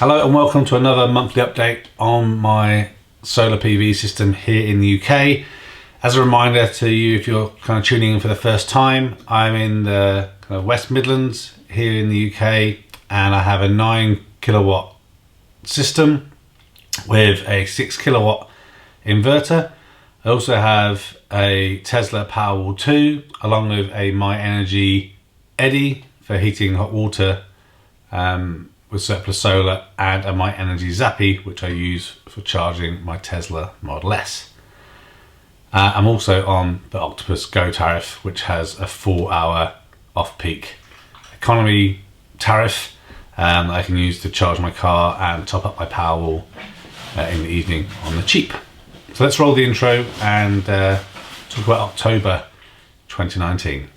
Hello and welcome to another monthly update on my solar PV system here in the UK. As a reminder to you, if you're kind of tuning in for the first time, I'm in the kind of West Midlands here in the UK, and I have a 9 kilowatt system with a 6 kilowatt inverter. I also have a Tesla Powerwall 2 along with a MyEnergy Eddy for heating hot water with surplus solar, and a MyEnergy Zappi, which I use for charging my Tesla Model S. I'm also on the Octopus Go tariff, which has a 4-hour off-peak economy tariff that I can use to charge my car and top up my Powerwall in the evening on the cheap. So let's roll the intro and talk about October 2019.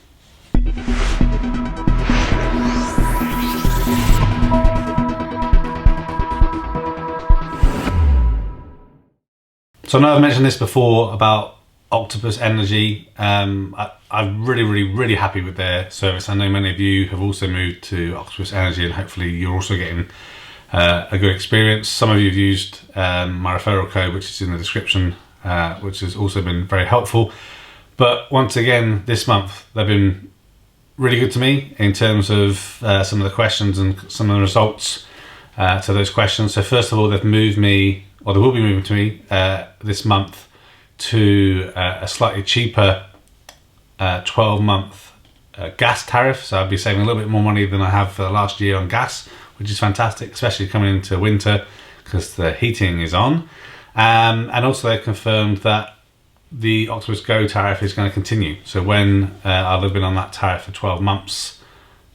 So I know I've mentioned this before about Octopus Energy. I'm really happy with their service. I know many of you have also moved to Octopus Energy, and hopefully you're also getting a good experience. Some of you have used my referral code, which is in the description, which has also been very helpful. But once again, this month they've been really good to me in terms of some of the questions and some of the results to those questions. So first of all, they've moved me, or they will be moving to me this month, to a slightly cheaper 12-month gas tariff. So I'll be saving a little bit more money than I have for the last year on gas, which is fantastic, especially coming into winter because the heating is on. And also they confirmed that the Octopus Go tariff is going to continue. So when I'll have been on that tariff for 12 months,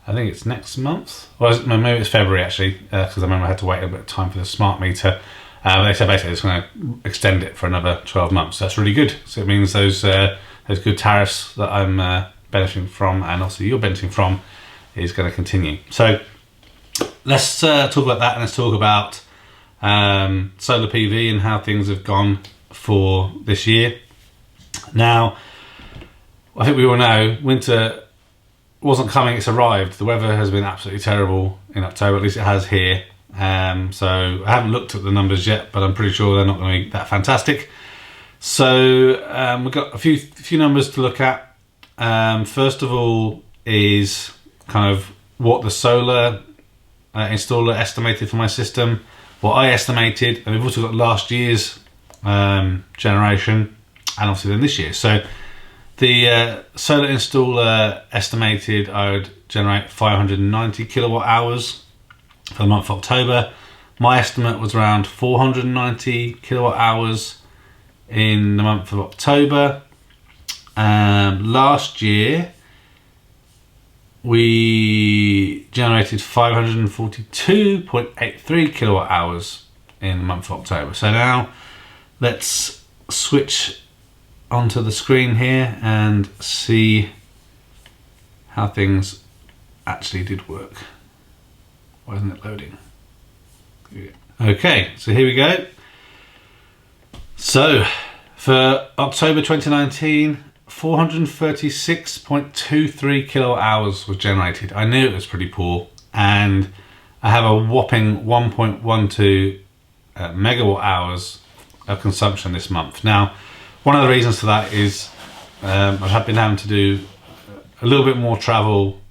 I think it's next month, or maybe it's February actually, because I remember I had to wait a bit of time for the smart meter. They said basically it's going to extend it for another 12 months. So that's really good. So it means those good tariffs that I'm benefiting from, and also you're benefiting from, is going to continue. So let's talk about that, and let's talk about solar PV and how things have gone for this year. Now, I think we all know winter wasn't coming, it's arrived. The weather has been absolutely terrible in October, at least it has here. So I haven't looked at the numbers yet, but I'm pretty sure they're not going to be that fantastic. So we've got a few numbers to look at. First of all is kind of what the solar installer estimated for my system, what I estimated, and we've also got last year's generation, and obviously then this year. So the solar installer estimated I would generate 590 kilowatt hours for the month of October. My estimate was around 490 kilowatt hours in the month of October. Last year we generated 542.83 kilowatt hours in the month of October. So now let's switch onto the screen here and see how things actually did work. Why isn't it loading? Okay, so here we go. So for October 2019, 436.23 kilowatt hours was generated. I knew it was pretty poor, and I have a whopping 1.12 megawatt hours of consumption this month. Now, one of the reasons for that is I've been having to do a little bit more travel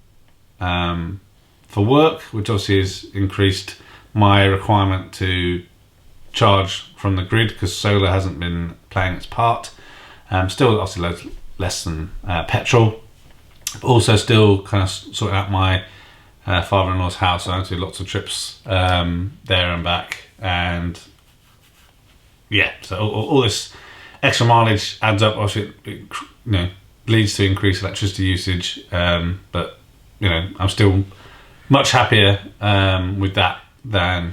for work, which obviously has increased my requirement to charge from the grid because solar hasn't been playing its part. Still obviously less than petrol, but also still kind of sorting out my father-in-law's house. I do lots of trips there and back, and yeah, so all this extra mileage adds up. Obviously it leads to increased electricity usage, but I'm still much happier with that than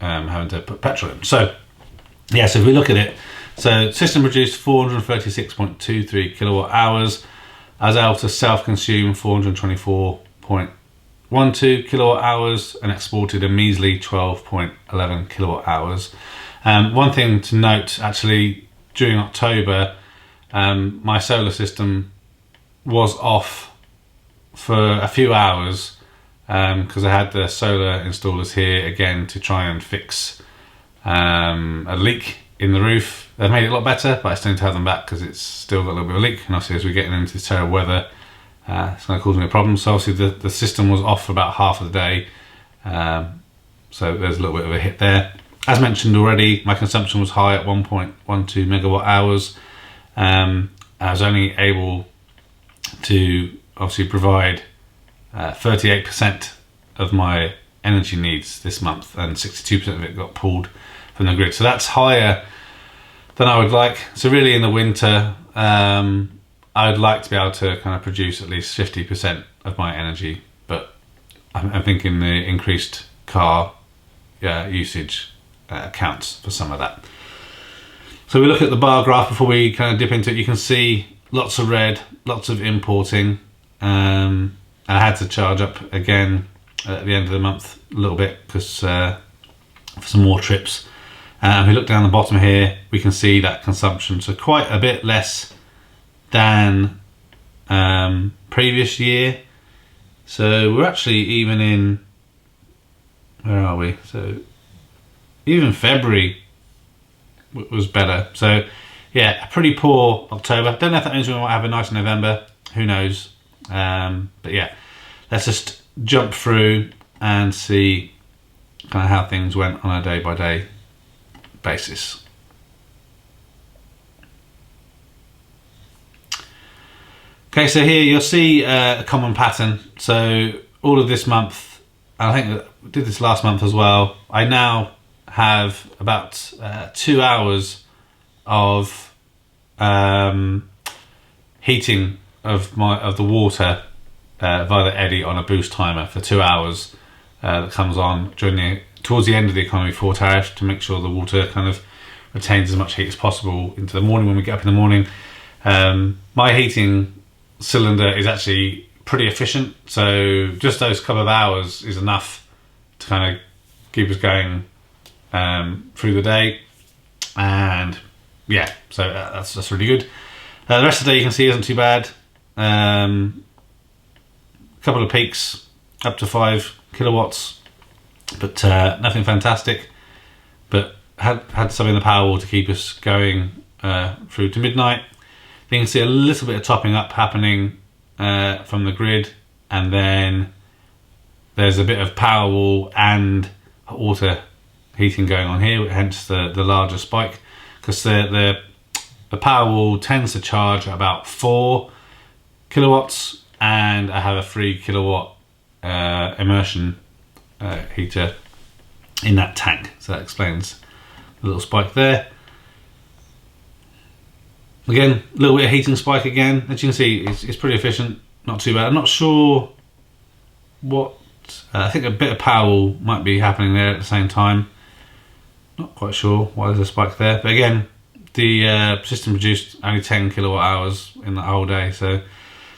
having to put petrol in. So yeah, so if we look at it, so system produced 436.23 kilowatt hours. I was able to self-consume 424.12 kilowatt hours and exported a measly 12.11 kilowatt hours. One thing to note, actually, during October, my solar system was off for a few hours because I had the solar installers here again to try and fix a leak in the roof. They've made it a lot better, but I still need to have them back because it's still got a little bit of a leak, and obviously as we're getting into this terrible weather, it's going to cause me a problem. So obviously the system was off for about half of the day, so there's a little bit of a hit there. As mentioned already, my consumption was high at 1.12 megawatt hours. I was only able to obviously provide 38% of my energy needs this month, and 62% of it got pulled from the grid. So that's higher than I would like. So really in the winter, I'd like to be able to kind of produce at least 50% of my energy, but I'm thinking the increased car usage counts for some of that. So we look at the bar graph before we kind of dip into it. You can see lots of red, lots of importing. I had to charge up again at the end of the month a little bit because for some more trips. If we look down the bottom here, we can see that consumption, so quite a bit less than previous year. So we're actually even in, where are we? So even February was better. So yeah, a pretty poor October. Don't know if that means we might have a nice November. Who knows? But yeah, let's just jump through and see kind of how things went on a day-by-day basis. Okay, so here you'll see a common pattern. So all of this month, I think I did this last month as well, I now have about 2 hours of heating of the water via the eddy on a boost timer for 2 hours that comes on towards the end of the economy 4 tariff to make sure the water kind of retains as much heat as possible into the morning when we get up in the morning. My heating cylinder is actually pretty efficient, so just those couple of hours is enough to kind of keep us going through the day, and yeah, so that's really good. The rest of the day you can see isn't too bad. A couple of peaks up to 5 kilowatts, but nothing fantastic. But had something in the Powerwall to keep us going through to midnight. You can see a little bit of topping up happening from the grid, and then there's a bit of Powerwall and hot water heating going on here, hence the larger spike, because the Powerwall tends to charge at about 4 kilowatts, and I have a 3 kilowatt immersion heater in that tank, so that explains the little spike there. Again, a little bit of heating spike again. As you can see, it's pretty efficient, not too bad. I'm not sure what, I think a bit of Powerwall might be happening there at the same time. Not quite sure why there's a spike there. But again, the system produced only 10 kilowatt hours in the whole day. So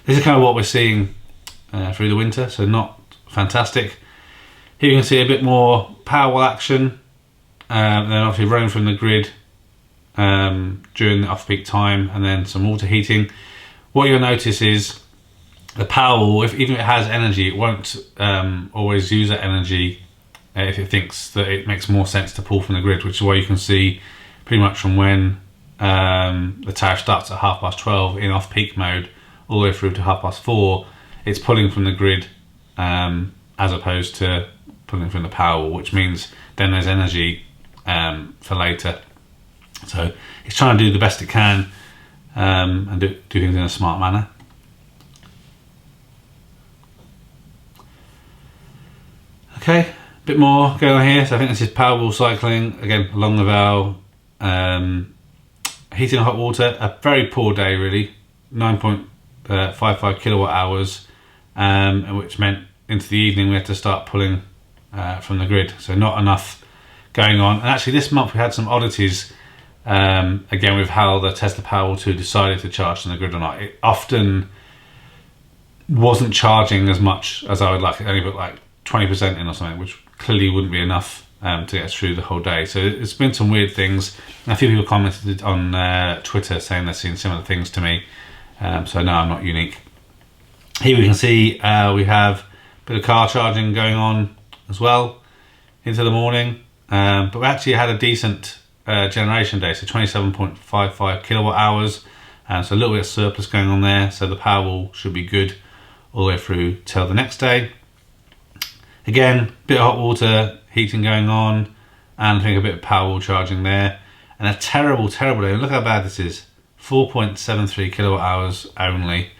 this is kind of what we're seeing through the winter, so not fantastic. Here you can see a bit more Powerwall action. Then obviously running from the grid during the off-peak time, and then some water heating. What you'll notice is the Powerwall, even if it has energy, it won't always use that energy if it thinks that it makes more sense to pull from the grid, which is why you can see pretty much from when the tariff starts at 12:30 in off-peak mode all the way through to 4:30, it's pulling from the grid as opposed to pulling from the Powerwall, which means then there's energy for later. So it's trying to do the best it can and do things in a smart manner. Okay, a bit more going on here. So I think this is Powerwall cycling, again along the valve. Heating hot water, a very poor day really, 9.55 kilowatt hours, which meant into the evening we had to start pulling from the grid, so not enough going on. And actually this month we had some oddities again with how the Tesla Powerwall 2 decided to charge from the grid or not. It often wasn't charging as much as I would like. It only put like 20% in or something, which clearly wouldn't be enough to get us through the whole day. So it's been some weird things. A few people commented on Twitter saying they're seeing similar things to me, so no, I'm not unique. Here we can see we have a bit of car charging going on as well into the morning. But we actually had a decent generation day, so 27.55 kilowatt hours, so a little bit of surplus going on there, so the Powerwall should be good all the way through till the next day. Again, bit of hot water heating going on, and I think a bit of Powerwall charging there, and a terrible day. Look how bad this is, 4.73 kilowatt hours only,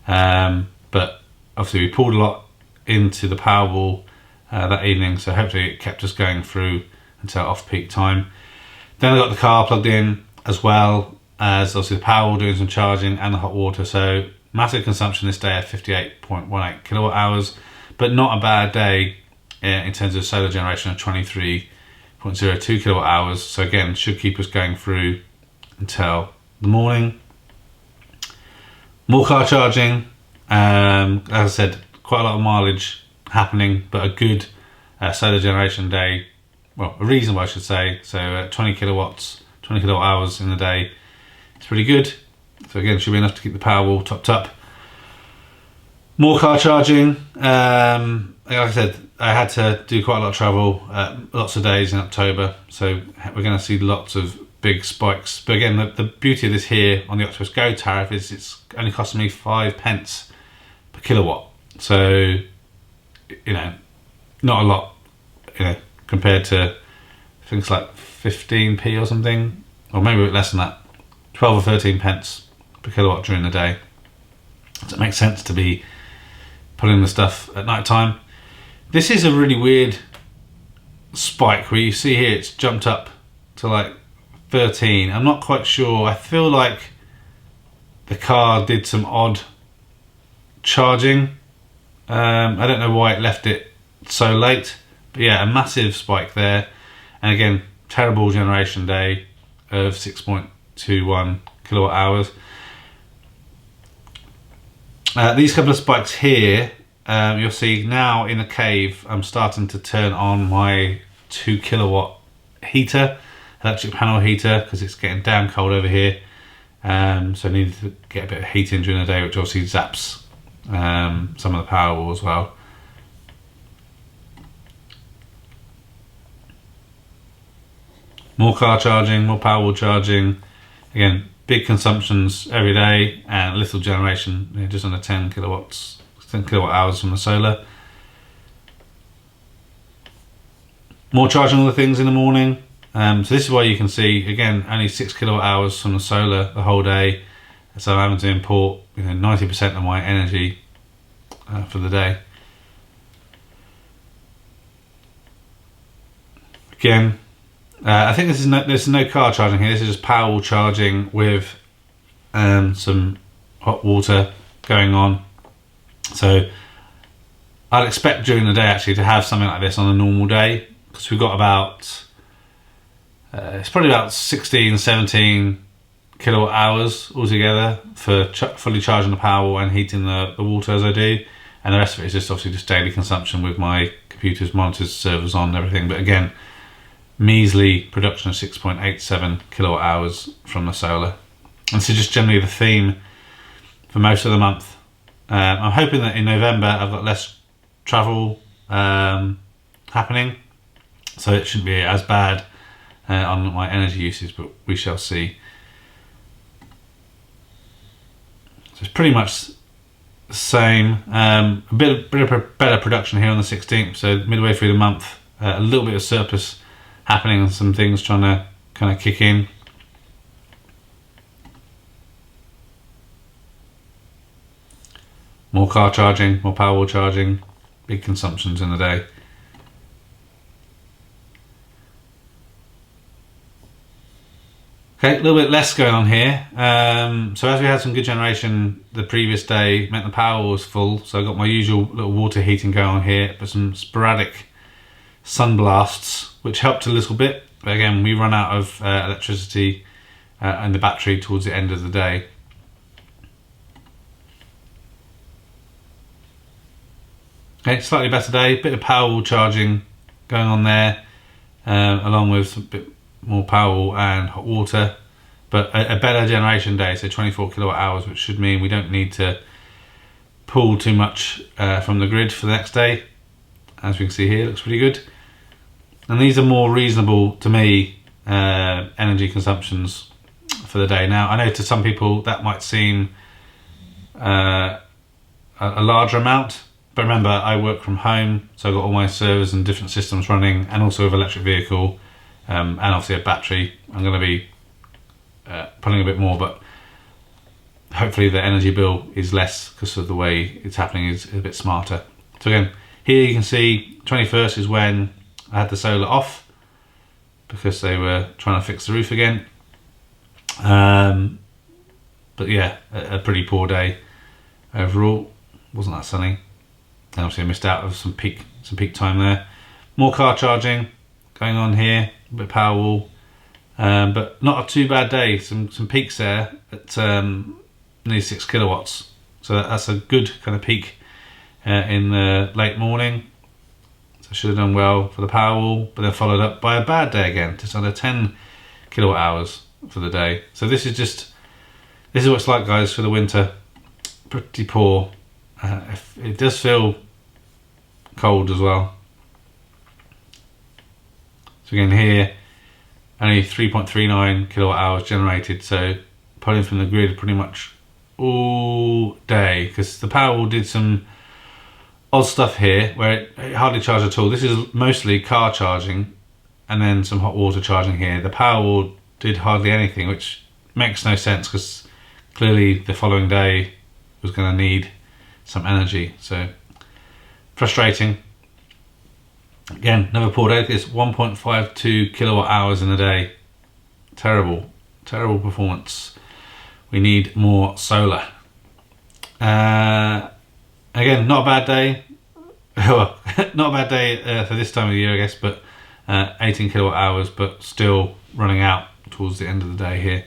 but obviously we pulled a lot into the Powerwall that evening, so hopefully it kept us going through until off-peak time. Then I got the car plugged in, as well as obviously the Powerwall doing some charging and the hot water, so massive consumption this day at 58.18 kilowatt hours, but not a bad day in terms of solar generation of 23.02 kilowatt hours, so again should keep us going through until the morning. More car charging, as I said, quite a lot of mileage happening, but a good solar generation day, well, a reasonable I should say, so 20 kilowatt hours in the day, it's pretty good. So again, should be enough to keep the Powerwall topped up. More car charging, like I said, I had to do quite a lot of travel, lots of days in October, so we're going to see lots of big spikes. But again, the beauty of this here on the Octopus Go tariff is it's only costing me 5 pence per kilowatt, so you know, not a lot, you know, compared to things like 15p or something, or maybe a bit less than that, 12 or 13 pence per kilowatt during the day. So it makes sense to be pulling the stuff at night time. This is a really weird spike where you see here it's jumped up to like 13. I'm not quite sure. I feel like the car did some odd charging. I don't know why it left it so late, but yeah, a massive spike there. And again, terrible generation day of 6.21 kilowatt hours. These couple of spikes here, you'll see now in the cave, I'm starting to turn on my 2 kilowatt heater, electric panel heater, because it's getting damn cold over here. So I need to get a bit of heat in during the day, which obviously zaps some of the Powerwall as well. More car charging, more Powerwall charging. Again, big consumptions every day and little generation, you know, just under 10 kilowatt hours from the solar. More charging all the things in the morning. So this is why you can see, again, only 6 kilowatt hours from the solar the whole day. So I'm having to import, you know, 90% of my energy for the day. Again, I think there's no car charging here. This is just Powerwall charging with some hot water going on. So I'd expect during the day actually to have something like this on a normal day, because we've got about it's probably about 16, 17 kilowatt hours altogether for fully charging the Powerwall and heating the water as I do, and the rest of it is just obviously just daily consumption with my computers, monitors, servers on and everything. But again, measly production of 6.87 kilowatt hours from the solar. And so just generally the theme for most of the month. I'm hoping that in November I've got less travel happening, so it shouldn't be as bad on my energy usage, but we shall see. So it's pretty much the same. A bit of better production here on the 16th, so midway through the month, a little bit of surplus happening and some things trying to kind of kick in. More car charging, more Powerwall charging, big consumptions in the day. Okay, a little bit less going on here. So as we had some good generation the previous day, meant the Powerwall was full, so I got my usual little water heating going on here, but some sporadic sun blasts, which helped a little bit. But again, we run out of electricity and the battery towards the end of the day. Okay, slightly better day, bit of Powerwall charging going on there, along with a bit more Powerwall and hot water, but a better generation day, so 24 kilowatt hours, which should mean we don't need to pull too much from the grid for the next day. As we can see here, it looks pretty good. And these are more reasonable to me energy consumptions for the day. Now I know to some people that might seem a larger amount, but remember I work from home, so I've got all my servers and different systems running, and also with electric vehicle and obviously a battery. I'm going to be pulling a bit more, but hopefully the energy bill is less because of the way it's happening is a bit smarter. So again, here you can see 21st is when I had the solar off because they were trying to fix the roof again. But yeah, a pretty poor day overall. Wasn't that sunny. And obviously I missed out of some peak time there. More car charging going on here, a bit of Powerwall, but not a too bad day. Some peaks there at nearly 6 kilowatts. So that's a good kind of peak in the late morning. So I should have done well for the Powerwall, but then followed up by a bad day again, just under 10 kilowatt hours for the day. So this is what it's like, guys, for the winter. Pretty poor. It does feel cold as well. So again here, only 3.39 kilowatt hours generated, so pulling from the grid pretty much all day, because the Powerwall did some odd stuff here where it hardly charged at all. This is mostly car charging and then some hot water charging here. The Powerwall did hardly anything, which makes no sense because clearly the following day was going to need some energy. So frustrating. Again, another poor day. It's 1.52 kilowatt hours in a day. Terrible performance. We need more solar. Again, not a bad day. Well, not a bad day for this time of the year, I guess, but 18 kilowatt hours, but still running out towards the end of the day here.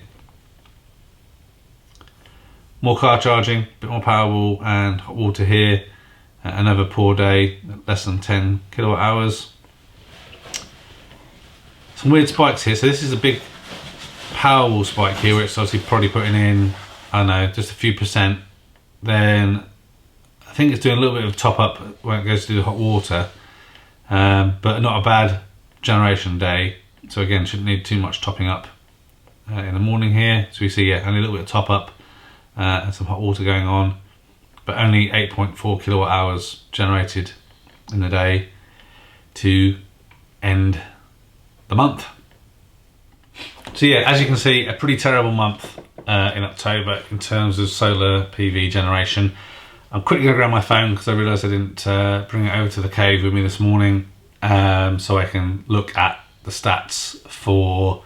More car charging, a bit more Powerwall and hot water here. Another poor day, less than 10 kilowatt hours. Some weird spikes here. So this is a big Powerwall spike here, where it's obviously probably putting in, I don't know, just a few percent. Then I think it's doing a little bit of top up when it goes to do the hot water, but not a bad generation day. So again, shouldn't need too much topping up in the morning here. So we see, yeah, only a little bit of top up and some hot water going on, but only 8.4 kilowatt hours generated in the day to end the month. So yeah, as you can see, a pretty terrible month in October in terms of solar PV generation. I'm quickly going to grab my phone because I realised I didn't bring it over to the cave with me this morning, so I can look at the stats for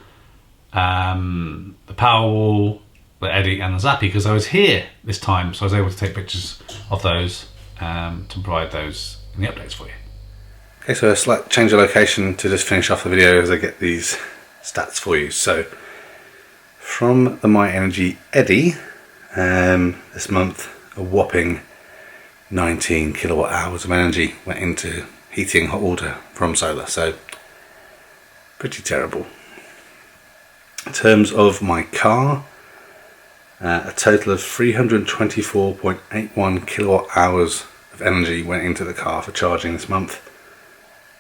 the Powerwall, the Eddy and the Zappi, because I was here this time, so I was able to take pictures of those to provide those in the updates for you. Okay, so a slight change of location to just finish off the video as I get these stats for you. So from the myenergi Eddy, this month a whopping 19 kilowatt hours of energy went into heating hot water from solar, so pretty terrible. In terms of my car, a total of 324.81 kilowatt hours of energy went into the car for charging this month,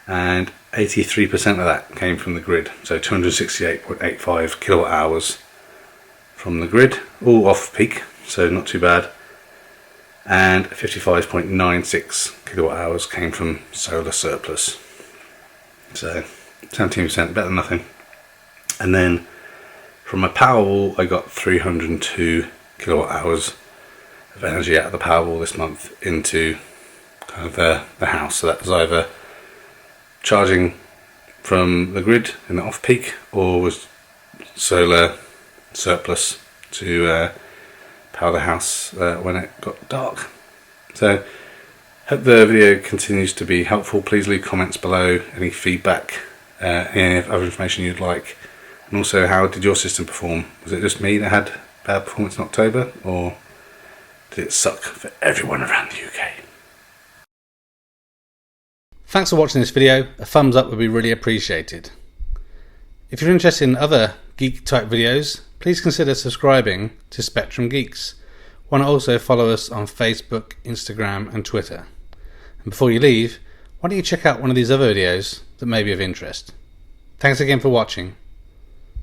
and 83% of that came from the grid, so 268.85 kilowatt hours from the grid, all off peak, so not too bad, and 55.96 kilowatt hours came from solar surplus, so 17%, better than nothing. And then from a Powerwall I got 302 kilowatt hours of energy out of the Powerwall this month into kind of the house, so that was either charging from the grid in the off-peak or was solar surplus to power the house when it got dark. So hope the video continues to be helpful. Please leave comments below, any feedback, any other information you'd like, and also how did your system perform? Was it just me that had bad performance in October, or did it suck for everyone around the UK? Thanks for watching this video. A thumbs up would be really appreciated. If you're interested in other geek type videos, please consider subscribing to Spectrum Geeks, Why not also follow us on Facebook, Instagram and Twitter? And before you leave, why don't you check out one of these other videos that may be of interest. Thanks again for watching.